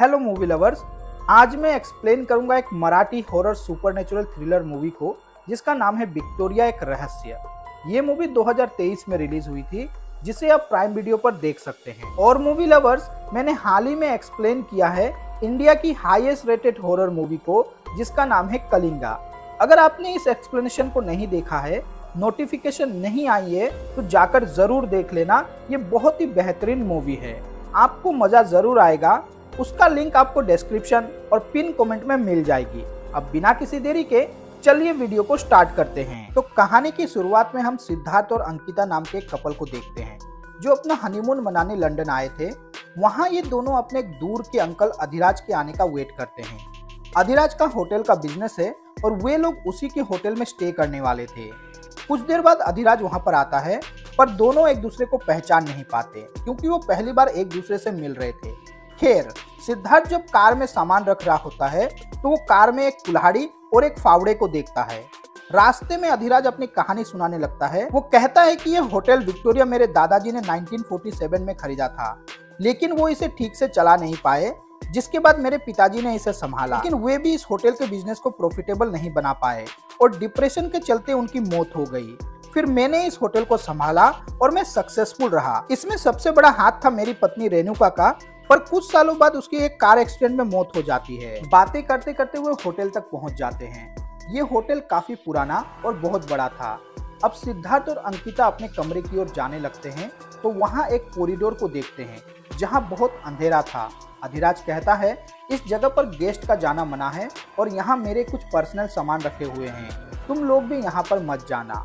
Hello movie lovers, आज मैं explain करूंगा एक Marathi horror supernatural thriller movie को जिसका नाम है विक्टोरिया एक रहस्य। ये मूवी 2023 में रिलीज हुई थी जिसे आप प्राइम वीडियो पर देख सकते हैं। और मूवी लवर्स, मैंने हाल ही में एक्सप्लेन किया है इंडिया की हाईएस्ट रेटेड हॉरर मूवी को जिसका नाम है कलिंगा। अगर आपने इस एक्सप्लेनेशन को नहीं देखा है, नोटिफिकेशन नहीं आई है, तो जाकर जरूर देख लेना। ये बहुत ही बेहतरीन मूवी है, आपको मजा जरूर आएगा। उसका लिंक आपको डिस्क्रिप्शन और पिन कमेंट में मिल जाएगी। अब बिना किसी देरी के चलिए वीडियो को स्टार्ट करते हैं। तो कहानी की शुरुआत में हम सिद्धार्थ और अंकिता नाम के एक कपल को देखते हैं जो अपना हनीमून मनाने लंदन आए थे। वहाँ ये दोनों अपने दूर के अंकल अधिराज के आने का वेट करते हैं। अधिराज का होटल का बिजनेस है और वे लोग उसी के होटल में स्टे करने वाले थे। कुछ देर बाद अधिराज वहाँ पर आता है, पर दोनों एक दूसरे को पहचान नहीं पाते क्योंकि वो पहली बार एक दूसरे से मिल रहे थे। खैर, सिद्धार्थ जब कार में सामान रख रहा होता है तो वो कार में एक कुल्हाड़ी और एक फावड़े को देखता है। रास्ते में अधिराज अपनी कहानी सुनाने लगता है। वो कहता है कि यह होटल विक्टोरिया मेरे दादाजी ने 1947 में खरीदा था, लेकिन वो इसे ठीक से चला नहीं पाए, जिसके बाद मेरे पिताजी ने इसे संभाला। लेकिन वे भी इस होटल के बिजनेस को प्रॉफिटेबल नहीं बना पाए और डिप्रेशन के चलते उनकी मौत हो गई। फिर मैंने इस होटल को संभाला और मैं सक्सेसफुल रहा। इसमें सबसे बड़ा हाथ था मेरी पत्नी रेणुका का, पर कुछ सालों बाद उसकी एक कार एक्सीडेंट में मौत हो जाती है। बातें करते करते वो होटल तक पहुंच जाते हैं। ये होटल काफी पुराना और बहुत बड़ा था। अब सिद्धार्थ और अंकिता अपने कमरे की ओर जाने लगते हैं तो वहाँ एक कॉरिडोर को देखते हैं जहाँ बहुत अंधेरा था। अधिराज कहता है, इस जगह पर गेस्ट का जाना मना है और यहाँ मेरे कुछ पर्सनल सामान रखे हुए हैं, तुम लोग भी यहाँ पर मत जाना।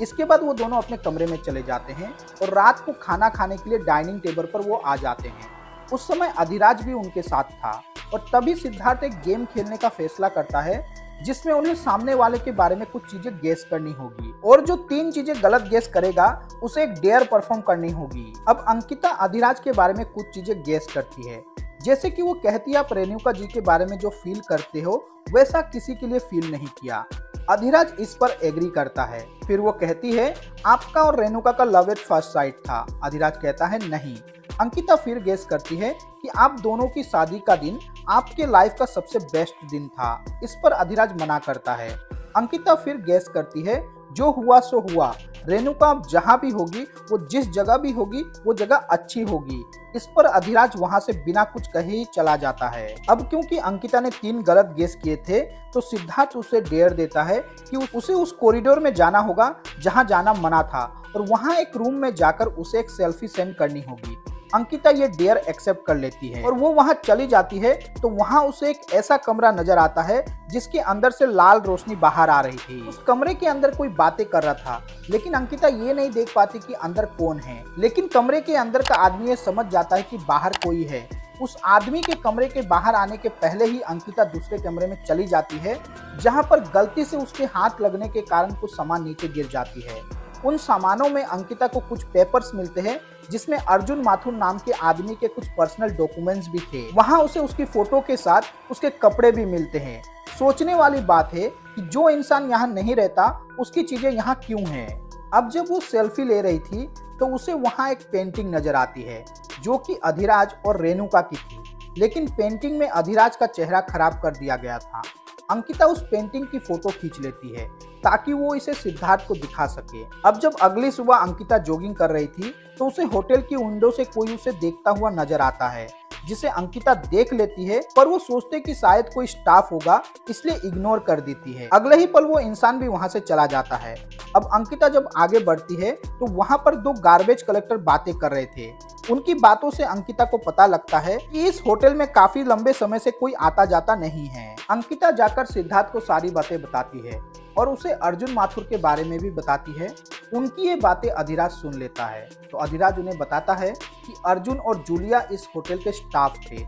इसके बाद वो दोनों अपने कमरे में चले जाते हैं और रात को खाना खाने के लिए डाइनिंग टेबल पर वो आ जाते हैं। उस समय अधिराज भी उनके साथ था और तभी सिद्धार्थ एक गेम खेलने का फैसला करता है जिसमें उन्हें सामने वाले के बारे में कुछ चीजें गेस करनी होगी और जो 3 चीजें गलत गेस करेगा उसे एक डेयर परफॉर्म करनी होगी। अब अंकिता अधिराज के बारे में कुछ चीजें गेस करती है, जैसे कि वो कहती है आप रेणुका जी के बारे में जो फील करते हो वैसा किसी के लिए फील नहीं किया। अधिराज इस पर एग्री करता है। फिर वो कहती है आपका और रेणुका का लव एट फर्स्ट साइट था। अधिराज कहता है नहीं। अंकिता फिर गेस करती है कि आप दोनों की शादी का दिन आपके लाइफ का सबसे बेस्ट दिन था। इस पर अधिराज मना करता है। अंकिता फिर गेस करती है जो हुआ सो हुआ, रेणुका अब जहाँ भी होगी, वो जिस जगह भी होगी, वो जगह अच्छी होगी। इस पर अधिराज वहां से बिना कुछ कहे ही चला जाता है। अब क्योंकि अंकिता ने 3 गलत गेस किए थे तो सिद्धार्थ उसे डेयर देता है कि उसे उस कॉरिडोर में जाना होगा जहां जाना मना था और वहां एक रूम में जाकर उसे एक सेल्फी सेंड करनी होगी। अंकिता ये डेयर एक्सेप्ट कर लेती है और वो वहां चली जाती है तो वहां उसे एक ऐसा कमरा नजर आता है जिसके अंदर से लाल रोशनी बाहर आ रही थी। उस कमरे के अंदर कोई बातें कर रहा था, लेकिन अंकिता ये नहीं देख पाती कि अंदर कौन है। लेकिन कमरे के अंदर का आदमी ये समझ जाता है कि बाहर कोई है। उस आदमी के कमरे के बाहर आने के पहले ही अंकिता दूसरे कमरे में चली जाती है जहाँ पर गलती से उसके हाथ लगने के कारण कुछ सामान नीचे गिर जाती है। उन सामानों में अंकिता को कुछ पेपर्स मिलते हैं जिसमें अर्जुन माथुर नाम के आदमी के कुछ पर्सनल डॉक्यूमेंट्स भी थे। वहां उसे उसकी फोटो के साथ उसके कपड़े भी मिलते हैं। सोचने वाली बात है कि जो इंसान यहाँ नहीं रहता उसकी चीजें यहाँ क्यों हैं। अब जब वो सेल्फी ले रही थी तो उसे वहां एक पेंटिंग नजर आती है जो कि अधिराज और रेणुका की थी, लेकिन पेंटिंग में अधिराज का चेहरा खराब कर दिया गया था। अंकिता उस पेंटिंग की फोटो खींच लेती है ताकि वो इसे सिद्धार्थ को दिखा सके। अब जब अगली सुबह अंकिता जॉगिंग कर रही थी तो उसे होटल की विंडो से कोई उसे देखता हुआ नजर आता है, जिसे अंकिता देख लेती है, पर वो सोचते कि शायद कोई स्टाफ होगा इसलिए इग्नोर कर देती है। अगले ही पल वो इंसान भी वहां से चला जाता है। अब अंकिता जब आगे बढ़ती है तो वहां पर 2 गार्बेज कलेक्टर बातें कर रहे थे। उनकी बातों से अंकिता को पता लगता है कि इस होटल में काफी लंबे समय से कोई आता जाता नहीं है। अंकिता जाकर सिद्धार्थ को सारी बातें बताती है और उसे अर्जुन माथुर के बारे में भी बताती है। उनकी ये बातें अधिराज सुन लेता है तो अधिराज उन्हें बताता है कि अर्जुन और जूलिया इस होटल के स्टाफ थे।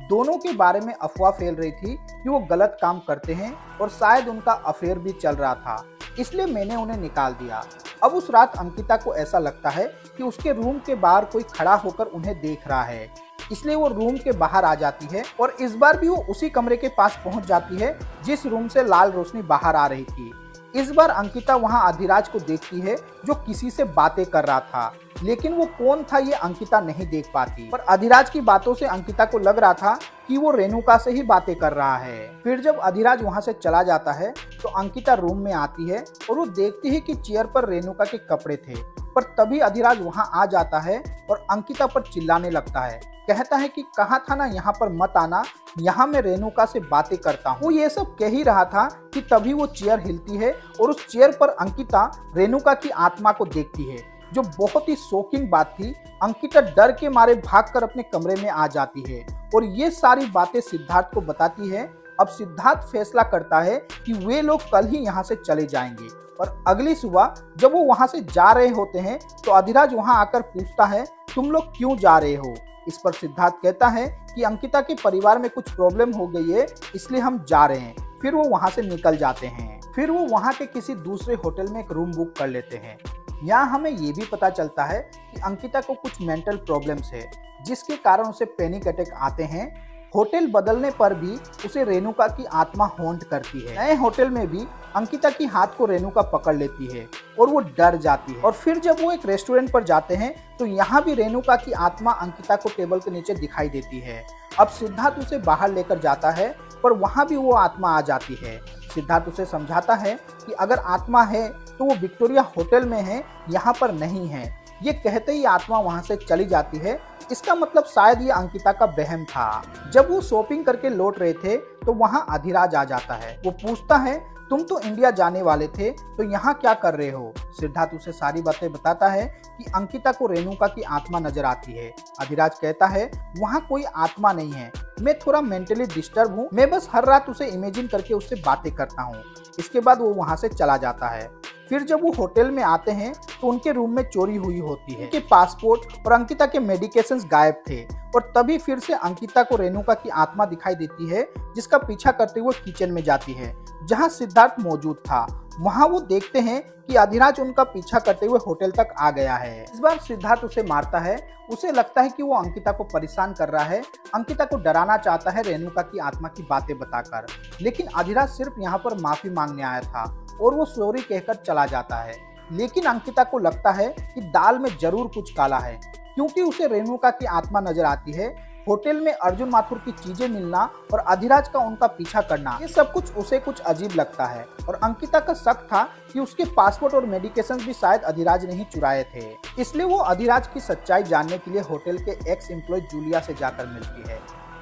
दोनों के बारे में अफवाह फैल रही थी कि वो गलत काम करते हैं और शायद उनका अफेयर भी चल रहा था, इसलिए मैंने उन्हें निकाल दिया। अब उस रात अंकिता को ऐसा लगता है कि उसके रूम के बाहर कोई खड़ा होकर उन्हें देख रहा है, इसलिए वो रूम के बाहर आ जाती है और इस बार भी वो उसी कमरे के पास पहुंच जाती है जिस रूम से लाल रोशनी बाहर आ रही थी। इस बार अंकिता वहां अधिराज को देखती है जो किसी से बातें कर रहा था, लेकिन वो कौन था ये अंकिता नहीं देख पाती। पर अधिराज की बातों से अंकिता को लग रहा था कि वो रेणुका से ही बातें कर रहा है। फिर जब अधिराज वहां से चला जाता है तो अंकिता रूम में आती है और वो देखती है कि चेयर पर रेणुका के कपड़े थे। पर तभी अधिराज वहां आ जाता है और अंकिता पर चिल्लाने लगता है, कहता है कि कहा था ना यहाँ पर मत आना, यहाँ मैं रेणुका से बातें करता हूँ। वो ये सब कह ही रहा था कि तभी वो चेयर हिलती है और उस चेयर पर अंकिता रेणुका की आत्मा को देखती है, जो बहुत ही शॉकिंग बात थी। अंकिता डर के मारे भागकर अपने कमरे में आ जाती है और ये सारी बातें सिद्धार्थ को बताती है। अब सिद्धार्थ फैसला करता है कि वे लोग कल ही यहाँ से चले जाएंगे। और अगली सुबह जब वो वहाँ से जा रहे होते हैं तो अधिराज वहाँ आकर पूछता है, तुम लोग क्यों जा रहे हो? इस पर सिद्धार्थ कहता है कि अंकिता के परिवार में कुछ प्रॉब्लम हो गई है, इसलिए हम जा रहे हैं। फिर वो वहाँ से निकल जाते हैं। फिर वो वहाँ के किसी दूसरे होटल में एक रूम बुक कर लेते हैं। यहाँ हमें ये भी पता चलता है कि अंकिता को कुछ मेंटल प्रॉब्लम्स है, जिसके कारण उसे पैनिक अटैक आते हैं। होटल बदलने पर भी उसे रेणुका की आत्मा हॉन्ट करती है। नए होटल में भी अंकिता की हाथ को रेणुका पकड़ लेती है और वो डर जाती है। और फिर जब वो एक रेस्टोरेंट पर जाते हैं तो यहाँ भी रेणुका की आत्मा अंकिता को टेबल के नीचे दिखाई देती है। अब सिद्धार्थ उसे बाहर लेकर जाता है, पर वहाँ भी वो आत्मा आ जाती है। सिद्धार्थ उसे समझाता है कि अगर आत्मा है तो वो विक्टोरिया होटल में है, यहाँ पर नहीं है। ये कहते ही आत्मा वहां से चली जाती है। इसका मतलब शायद ये अंकिता का वहम था। जब वो शॉपिंग करके लौट रहे थे तो वहां अधिराज आ जाता है। वो पूछता है, तुम तो इंडिया जाने वाले थे, तो यहाँ क्या कर रहे हो? सिद्धार्थ उसे सारी बातें बताता है कि अंकिता को रेणुका की आत्मा नजर आती है। अधिराज कहता है, वहाँ कोई आत्मा नहीं है, मैं थोड़ा मेंटली डिस्टर्ब हूँ, मैं बस हर रात उसे इमेजिन करके उससे बातें करता हूँ। इसके बाद वो वहाँ से चला जाता है। फिर जब वो होटल में आते हैं तो उनके रूम में चोरी हुई होती है। उनके पासपोर्ट और अंकिता के मेडिकेशंस गायब थे और तभी फिर से अंकिता को रेणुका की आत्मा दिखाई देती है, जिसका पीछा करते हुए किचन में जाती है जहां सिद्धार्थ मौजूद था। वहां वो देखते हैं कि अधिराज उनका पीछा करते हुए होटल तक आ गया है। इस बार सिद्धार्थ उसे मारता है। उसे लगता है कि वो अंकिता को परेशान कर रहा है, अंकिता को डराना चाहता है रेणुका की आत्मा की बातें बताकर। लेकिन अधिराज सिर्फ यहाँ पर माफी मांगने आया था और वो सॉरी कहकर चला जाता है। लेकिन अंकिता को लगता है कि दाल में जरूर कुछ काला है, क्योंकि उसे रेणुका की आत्मा नजर आती है। होटल में अर्जुन माथुर की चीजें मिलना और अधिराज का उनका पीछा करना, ये सब कुछ उसे कुछ अजीब लगता है। और अंकिता का शक था कि उसके पासपोर्ट और मेडिकेशन भी शायद अधिराज ने ही चुराए थे। इसलिए वो अधिराज की सच्चाई जानने के लिए होटल के एक्स एम्प्लॉय जूलिया से जाकर मिलती है,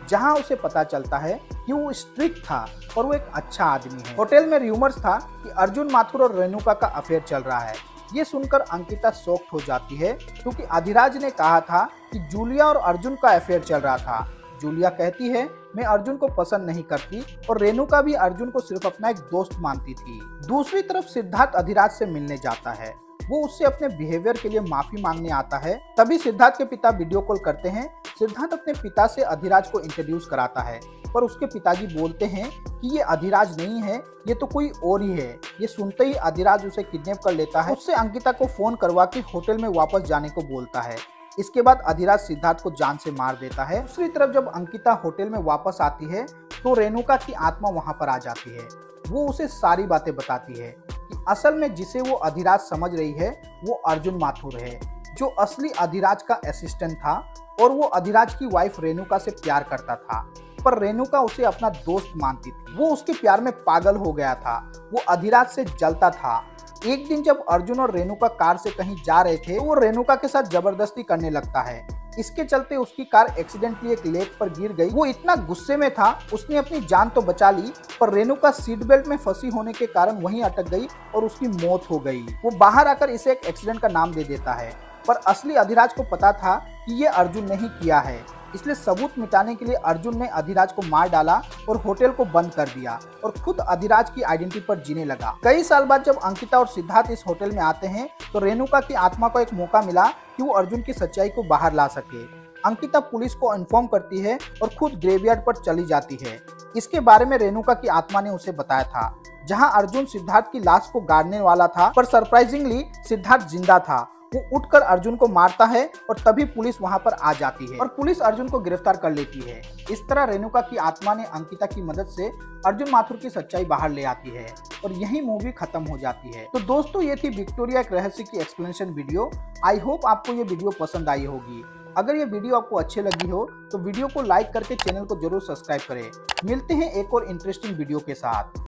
जहां उसे पता चलता है कि वो स्ट्रिक्ट था और वो एक अच्छा आदमी है। होटल में रूमर्स था कि अर्जुन माथुर और रेणुका का अफेयर चल रहा है। ये सुनकर अंकिता शॉक्ड हो जाती है, क्योंकि अधिराज ने कहा था कि जूलिया और अर्जुन का अफेयर चल रहा था। जूलिया कहती है, मैं अर्जुन को पसंद नहीं करती, और रेणुका भी अर्जुन को सिर्फ अपना एक दोस्त मानती थी। दूसरी तरफ सिद्धार्थ अधिराज से मिलने जाता है। वो उससे अपने बिहेवियर के लिए माफी मांगने आता है। तभी सिद्धार्थ के पिता वीडियो कॉल करते हैं। सिद्धार्थ अपने पिता से अधिराज को इंट्रोड्यूस कराता है, पर उसके पिताजी बोलते हैं कि ये अधिराज नहीं है, ये तो कोई और ही है। ये सुनते ही अधिराज उसे किडनैप कर लेता है। उससे अंकिता को फोन करवा के होटल में वापस जाने को बोलता है। इसके बाद अधिराज सिद्धार्थ को जान से मार देता है। दूसरी तरफ जब अंकिता होटल में वापस आती है तो रेणुका की आत्मा वहां पर आ जाती है। वो उसे सारी बातें बताती है कि असल में जिसे वो अधिराज समझ रही है वो अर्जुन माथुर है, जो असली अधिराज का असिस्टेंट था और वो अधिराज की वाइफ रेणुका से प्यार करता था, पर रेणुका उसे अपना दोस्त मानती थी। वो उसके प्यार में पागल हो गया था। वो अधिराज से जलता था। एक दिन जब अर्जुन और रेणुका कार से कहीं जा रहे थे तो वो रेणुका के साथ जबरदस्ती करने लगता है। इसके चलते उसकी कार एक्सीडेंटली एक लेक पर गिर गई। वो इतना गुस्से में था, उसने अपनी जान तो बचा ली, पर रेणुका सीट बेल्ट में फंसी होने के कारण वहीं अटक गई और उसकी मौत हो गई। वो बाहर आकर इसे एक एक्सीडेंट का नाम दे देता है, पर असली अधिराज को पता था कि ये अर्जुन ने ही किया है। इसलिए सबूत मिटाने के लिए अर्जुन ने अधिराज को मार डाला और होटल को बंद कर दिया और खुद अधिराज की आइडेंटिटी पर जीने लगा। कई साल बाद जब अंकिता और सिद्धार्थ इस होटल में आते हैं तो रेणुका की आत्मा को एक मौका मिला कि वो अर्जुन की सच्चाई को बाहर ला सके। अंकिता पुलिस को इन्फॉर्म करती है और खुद ग्रेवयार्ड पर चली जाती है। इसके बारे में रेणुका की आत्मा ने उसे बताया था, जहाँ अर्जुन सिद्धार्थ की लाश को गाड़ने वाला था, पर सरप्राइजिंगली सिद्धार्थ जिंदा था। वो उठकर अर्जुन को मारता है और तभी पुलिस वहां पर आ जाती है और पुलिस अर्जुन को गिरफ्तार कर लेती है। इस तरह रेणुका की आत्मा ने अंकिता की मदद से अर्जुन माथुर की सच्चाई बाहर ले आती है। और यही मूवी खत्म हो जाती है। तो दोस्तों ये थी विक्टोरिया एक रहस्य की एक्सप्लेनेशन वीडियो। आई होप आपको ये वीडियो पसंद आई होगी। अगर ये वीडियो आपको अच्छी लगी हो तो वीडियो को लाइक करके चैनल को जरूर सब्सक्राइब करें। मिलते हैं एक और इंटरेस्टिंग वीडियो के साथ।